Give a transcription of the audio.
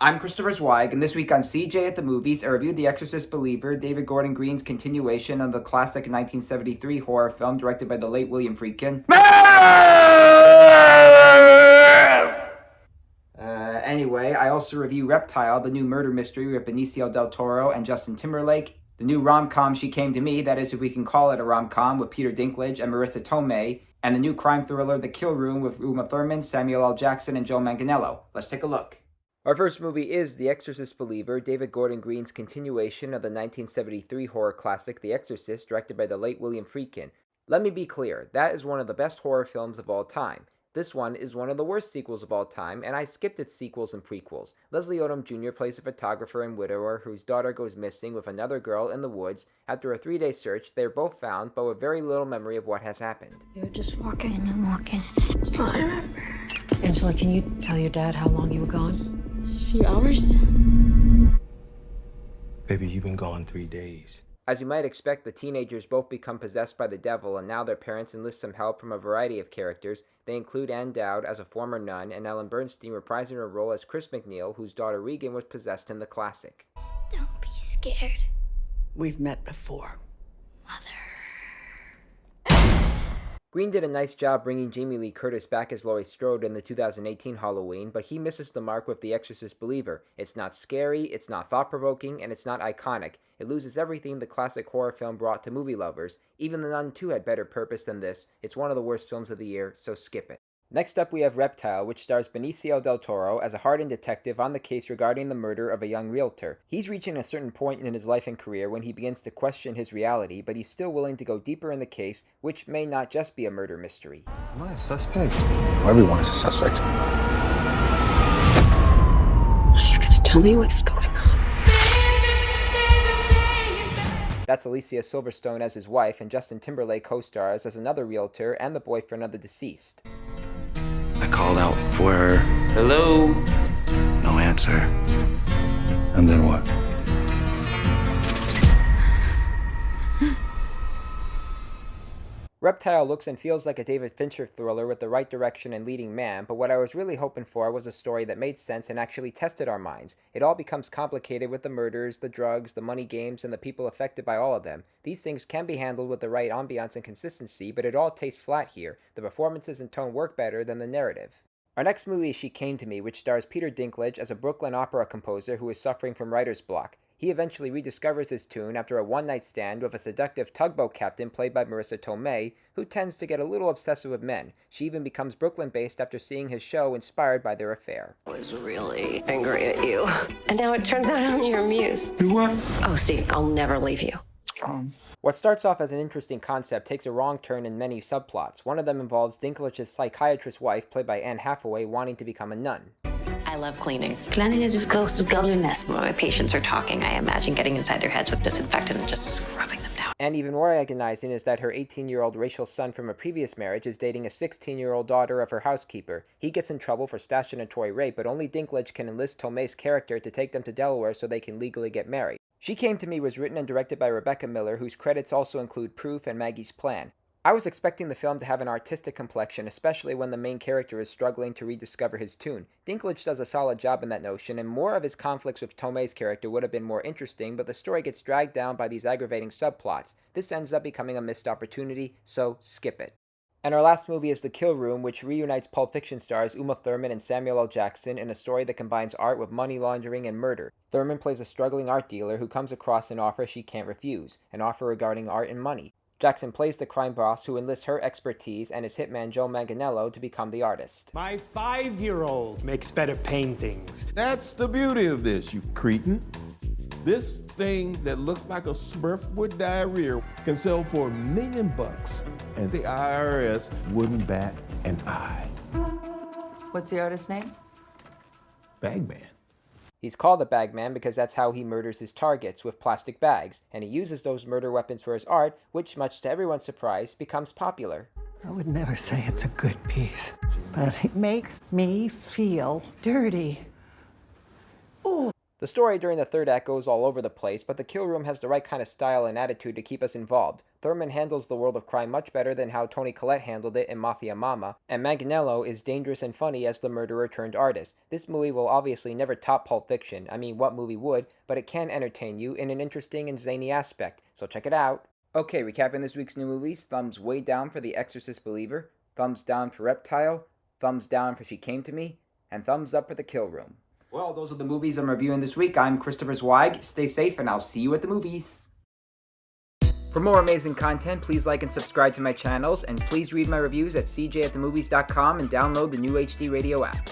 I'm Christopher Zweig, and this week on CJ at the Movies, I reviewed The Exorcist Believer, David Gordon Green's continuation of the classic 1973 horror film directed by the late William Friedkin. Anyway, I also review Reptile, the new murder mystery with Benicio del Toro and Justin Timberlake, the new rom-com She Came to Me, that is if we can call it a rom-com, with Peter Dinklage and Marisa Tomei, and the new crime thriller The Kill Room with Thurman, Samuel L. Jackson, and Joe Manganiello. Let's take a look. Our first movie is The Exorcist Believer, David Gordon Green's continuation of the 1973 horror classic The Exorcist, directed by the late William Friedkin. Let me be clear, that is one of the best horror films of all time. This one is one of the worst sequels of all time, and I skipped its sequels and prequels. Leslie Odom Jr. plays a photographer and widower whose daughter goes missing with another girl in the woods. After a 3-day search, they are both found, but with very little memory of what has happened. You were just walking and walking. That's all I remember. Angela, can you tell your dad how long you were gone? A few hours. Baby, you've been gone 3 days. As you might expect, the teenagers both become possessed by the devil, and now their parents enlist some help from a variety of characters. They include Ann Dowd as a former nun, and Ellen Burstyn reprising her role as Chris McNeil, whose daughter Regan was possessed in the classic. Don't be scared. We've met before. Mother. Green did a nice job bringing Jamie Lee Curtis back as Laurie Strode in the 2018 Halloween, but he misses the mark with The Exorcist Believer. It's not scary, it's not thought-provoking, and it's not iconic. It loses everything the classic horror film brought to movie lovers. Even The Nun 2 had better purpose than this. It's one of the worst films of the year, so skip it. Next up we have Reptile, which stars Benicio del Toro as a hardened detective on the case regarding the murder of a young realtor. He's reaching a certain point in his life and career when he begins to question his reality, but he's still willing to go deeper in the case, which may not just be a murder mystery. Am I a suspect? Well, everyone is a suspect. Are you gonna tell me what's going on? That's Alicia Silverstone as his wife, and Justin Timberlake co-stars as another realtor and the boyfriend of the deceased. I called out for her. Hello? No answer. And then what? Reptile looks and feels like a David Fincher thriller with the right direction and leading man, but what I was really hoping for was a story that made sense and actually tested our minds. It all becomes complicated with the murders, the drugs, the money games, and the people affected by all of them. These things can be handled with the right ambiance and consistency, but it all tastes flat here. The performances and tone work better than the narrative. Our next movie is She Came to Me, which stars Peter Dinklage as a Brooklyn opera composer who is suffering from writer's block. He eventually rediscovers his tune after a one-night stand with a seductive tugboat captain played by Marisa Tomei, who tends to get a little obsessive with men. She even becomes Brooklyn-based after seeing his show inspired by their affair. I was really angry at you. And now it turns out I'm your muse. You what? Oh, Steve, I'll never leave you. What starts off as an interesting concept takes a wrong turn in many subplots. One of them involves Dinklage's psychiatrist wife, played by Anne Hathaway, wanting to become a nun. I love cleaning. Cleanliness is close to godliness. When my patients are talking, I imagine getting inside their heads with disinfectant and just scrubbing them down. And even more agonizing is that her 18-year-old racial son from a previous marriage is dating a 16-year-old daughter of her housekeeper. He gets in trouble for statutory rape, but only Dinklage can enlist Tomei's character to take them to Delaware so they can legally get married. She Came to Me was written and directed by Rebecca Miller, whose credits also include Proof and Maggie's Plan. I was expecting the film to have an artistic complexion, especially when the main character is struggling to rediscover his tune. Dinklage does a solid job in that notion, and more of his conflicts with Tomei's character would have been more interesting, but the story gets dragged down by these aggravating subplots. This ends up becoming a missed opportunity, so skip it. And our last movie is The Kill Room, which reunites Pulp Fiction stars Uma Thurman and Samuel L. Jackson in a story that combines art with money laundering and murder. Thurman plays a struggling art dealer who comes across an offer she can't refuse, an offer regarding art and money. Jackson plays the crime boss who enlists her expertise and his hitman Joe Manganiello to become the artist. My 5-year-old makes better paintings. That's the beauty of this, you cretin. This thing that looks like a Smurf with diarrhea can sell for $1 million, and the IRS wouldn't bat an eye. What's the artist's name? Bagman. He's called the Bagman because that's how he murders his targets, with plastic bags, and he uses those murder weapons for his art, which, much to everyone's surprise, becomes popular. I would never say it's a good piece, but it makes me feel dirty. The story during the third act goes all over the place, but the kill room has the right kind of style and attitude to keep us involved. Thurman handles the world of crime much better than how Toni Collette handled it in Mafia Mama, and Manganiello is dangerous and funny as the murderer turned artist. This movie will obviously never top Pulp Fiction. I mean, what movie would? But it can entertain you in an interesting and zany aspect, so check it out. Okay, recapping this week's new movies, thumbs way down for The Exorcist Believer, thumbs down for Reptile, thumbs down for She Came to Me, and thumbs up for The Kill Room. Well, those are the movies I'm reviewing this week. I'm Christopher Zweig. Stay safe, and I'll see you at the movies. For more amazing content, please like and subscribe to my channels, and please read my reviews at cjatthemovies.com and download the new HD Radio app.